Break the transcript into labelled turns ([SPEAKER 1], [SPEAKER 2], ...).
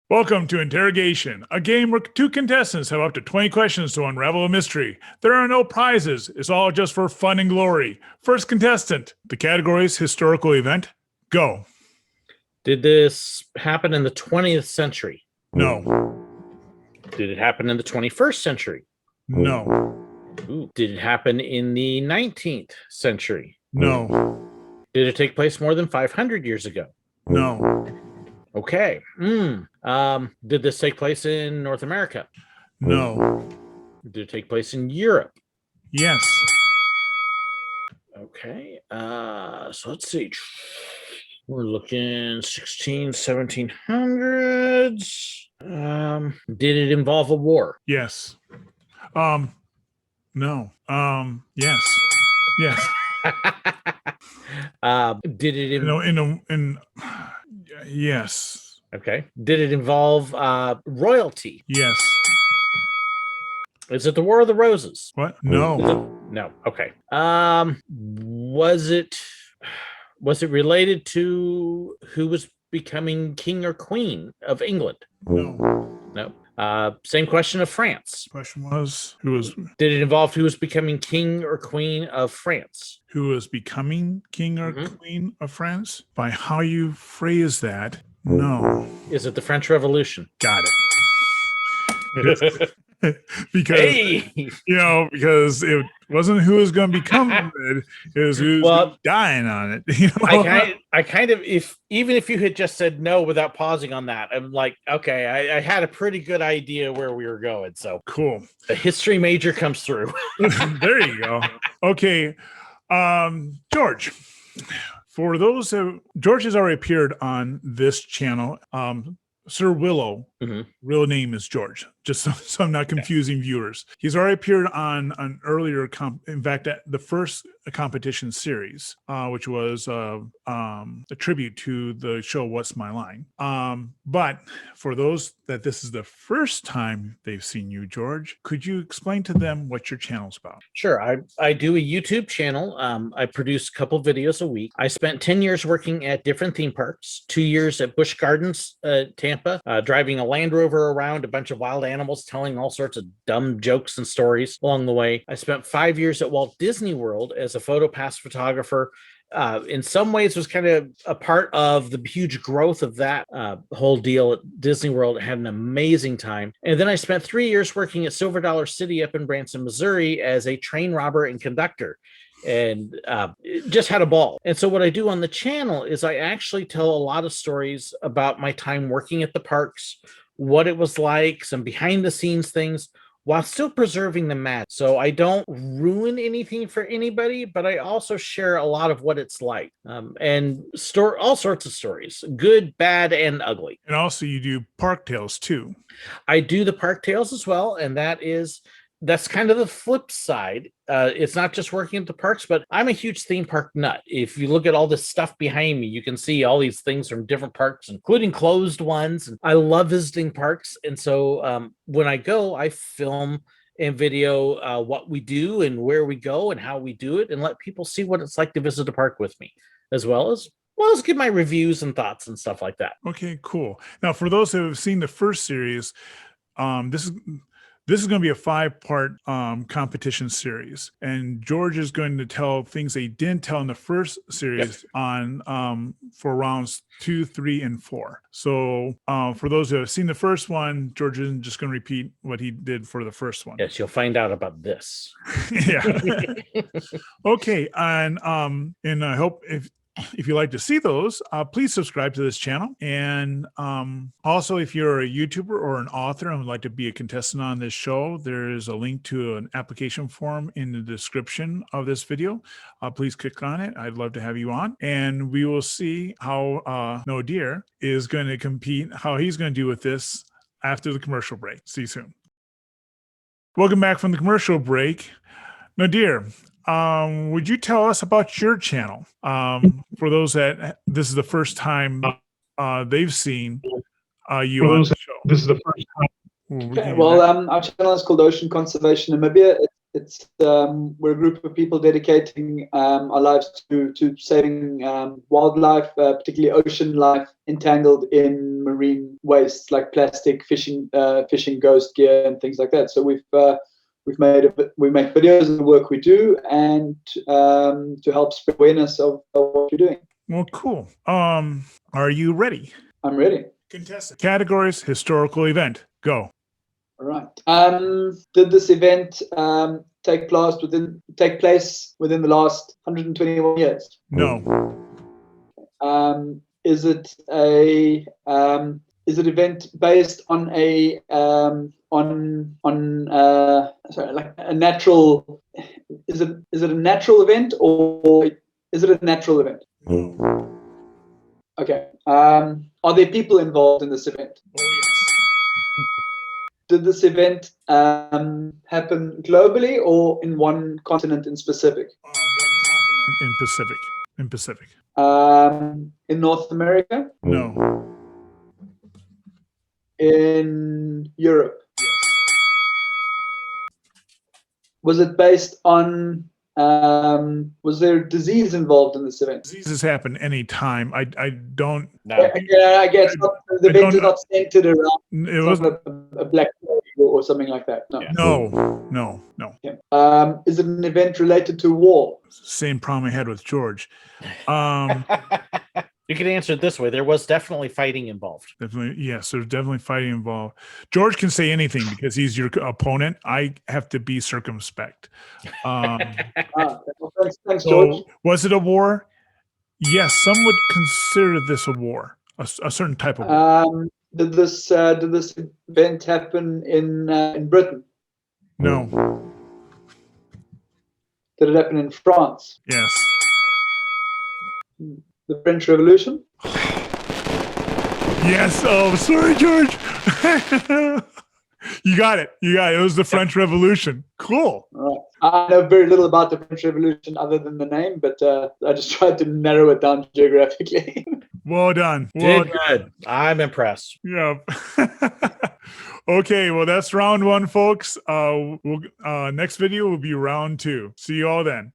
[SPEAKER 1] Welcome to Interrogation, a game where two contestants have up to 20 questions to unravel a mystery. There are no prizes. It's all just for fun and glory. First contestant, the category's historical event. Go.
[SPEAKER 2] Did this happen in the 20th century?
[SPEAKER 1] No.
[SPEAKER 2] Did it happen in the 21st century?
[SPEAKER 1] No.
[SPEAKER 2] Ooh. Did it happen in the 19th century?
[SPEAKER 1] No.
[SPEAKER 2] Did it take place more than 500 years ago?
[SPEAKER 1] No.
[SPEAKER 2] Okay. Did this take place in North America?
[SPEAKER 1] No.
[SPEAKER 2] Did it take place in Europe?
[SPEAKER 1] Yes.
[SPEAKER 2] Okay. So let's see. We're looking 1700s. Did it involve a war?
[SPEAKER 1] Yes. No. Yes. Yes.
[SPEAKER 2] Did it
[SPEAKER 1] yes.
[SPEAKER 2] Okay. Did it involve royalty?
[SPEAKER 1] Yes.
[SPEAKER 2] Is it the War of the Roses?
[SPEAKER 1] What? No.
[SPEAKER 2] No. Okay. Was it related to who was becoming king or queen of England?
[SPEAKER 1] No.
[SPEAKER 2] No. Same question of France.
[SPEAKER 1] Question was who was?
[SPEAKER 2] Did it involve who was becoming king or queen of France?
[SPEAKER 1] Who was becoming king or queen of France? By how you phrase that, no.
[SPEAKER 2] Is it the French Revolution?
[SPEAKER 1] Got it. because because it wasn't who was going to become it, it was who's dying on it.
[SPEAKER 2] I kind of, even if you had just said no without pausing on that, I'm like, okay, I had a pretty good idea where we were going. So
[SPEAKER 1] cool.
[SPEAKER 2] The history major comes through.
[SPEAKER 1] There you go. Okay, George. For those who George has already appeared on this channel. Sir Willow, real name is George, just so I'm not confusing viewers. He's already appeared on an earlier, in fact, the first competition series, which was a tribute to the show What's My Line. But for those that this is the first time they've seen you, George, could you explain to them what your channel's about?
[SPEAKER 2] Sure. I do a YouTube channel. I produce a couple videos a week. I spent 10 years working at different theme parks, 2 years at Busch Gardens, Tampa, driving a Land Rover around, a bunch of wild animals, telling all sorts of dumb jokes and stories along the way. I spent 5 years at Walt Disney World as a PhotoPass photographer. In some ways was kind of a part of the huge growth of that whole deal at Disney World. I had an amazing time. And then I spent 3 years working at Silver Dollar City up in Branson, Missouri as a train robber and conductor. And just had a ball. And so what I do on the channel is I actually tell a lot of stories about my time working at the parks, what it was like, some behind the scenes things, while still preserving the magic. So I don't ruin anything for anybody, but I also share a lot of what it's like, and store all sorts of stories, good, bad, and ugly.
[SPEAKER 1] And also you do park tales too.
[SPEAKER 2] I do the park tales as well, and that's kind of the flip side. It's not just working at the parks, but I'm a huge theme park nut. If you look at all this stuff behind me, you can see all these things from different parks, including closed ones. And I love visiting parks. And so when I go, I film and video what we do and where we go and how we do it, and let people see what it's like to visit a park with me, as well as give my reviews and thoughts and stuff like that.
[SPEAKER 1] Okay, cool. Now, for those who have seen the first series, this is going to be a 5-part competition series, and George is going to tell things they didn't tell in the first series for rounds 2, 3, and 4. So for those who have seen the first one, George isn't just going to repeat what he did for the first one.
[SPEAKER 2] Yes, you'll find out about this.
[SPEAKER 1] Yeah. Okay, and I hope if you'd like to see those, please subscribe to this channel. And also, if you're a YouTuber or an author and would like to be a contestant on this show, there is a link to an application form in the description of this video. Please click on it. I'd love to have you on. And we will see how Nadir is going to compete, how he's going to do with this after the commercial break. See you soon. Welcome back from the commercial break. Nadir, would you tell us about your channel? For those that this is the first time they've seen you on the show.
[SPEAKER 3] This is the first time. Okay, well, our channel is called Ocean Conservation Namibia. It It's we're a group of people dedicating our lives to saving wildlife, particularly ocean life, entangled in marine waste like plastic, fishing ghost gear, and things like that. So we make videos of the work we do, and to help spread awareness of what we're doing.
[SPEAKER 1] Well, cool. Are you ready?
[SPEAKER 3] I'm ready.
[SPEAKER 1] Contestant. Categories, historical event. Go.
[SPEAKER 3] All right. Did this event take place within the last 121 years?
[SPEAKER 1] No.
[SPEAKER 3] Is it an event based on a like a natural? Is it a natural event, or is it a natural event? Okay. Are there people involved in this event?
[SPEAKER 1] Oh, yes.
[SPEAKER 3] Did this event happen globally or in one continent in specific?
[SPEAKER 1] One continent in Pacific.
[SPEAKER 3] In North America?
[SPEAKER 1] No.
[SPEAKER 3] In Europe?
[SPEAKER 1] Yes.
[SPEAKER 3] Was it based on? Was there disease involved in this event?
[SPEAKER 1] Diseases happen anytime. I don't.
[SPEAKER 2] No.
[SPEAKER 3] Yeah, I guess the event is not centered around
[SPEAKER 1] It was
[SPEAKER 3] a black plague or something like that. No.
[SPEAKER 2] Yeah.
[SPEAKER 1] No.
[SPEAKER 3] Okay. Is it an event related to war?
[SPEAKER 1] Same problem I had with George.
[SPEAKER 2] You can answer it this way. There was definitely fighting involved.
[SPEAKER 1] Definitely, yes. There's definitely fighting involved. George can say anything because he's your opponent. I have to be circumspect.
[SPEAKER 3] Thanks,
[SPEAKER 1] So,
[SPEAKER 3] George.
[SPEAKER 1] was it a war? Yes, some would consider this a war, a certain type of war.
[SPEAKER 3] Did this event happen in Britain?
[SPEAKER 1] No.
[SPEAKER 3] Did it happen in France?
[SPEAKER 1] Yes.
[SPEAKER 3] The French Revolution?
[SPEAKER 1] Yes. Oh, sorry, George. You got it. It was the French Revolution. Cool.
[SPEAKER 3] All right. I know very little about the French Revolution other than the name, but I just tried to narrow it down geographically.
[SPEAKER 1] Well done.
[SPEAKER 2] Did good. I'm impressed.
[SPEAKER 1] Yeah. Okay. Well, that's round one, folks. Next video will be round two. See you all then.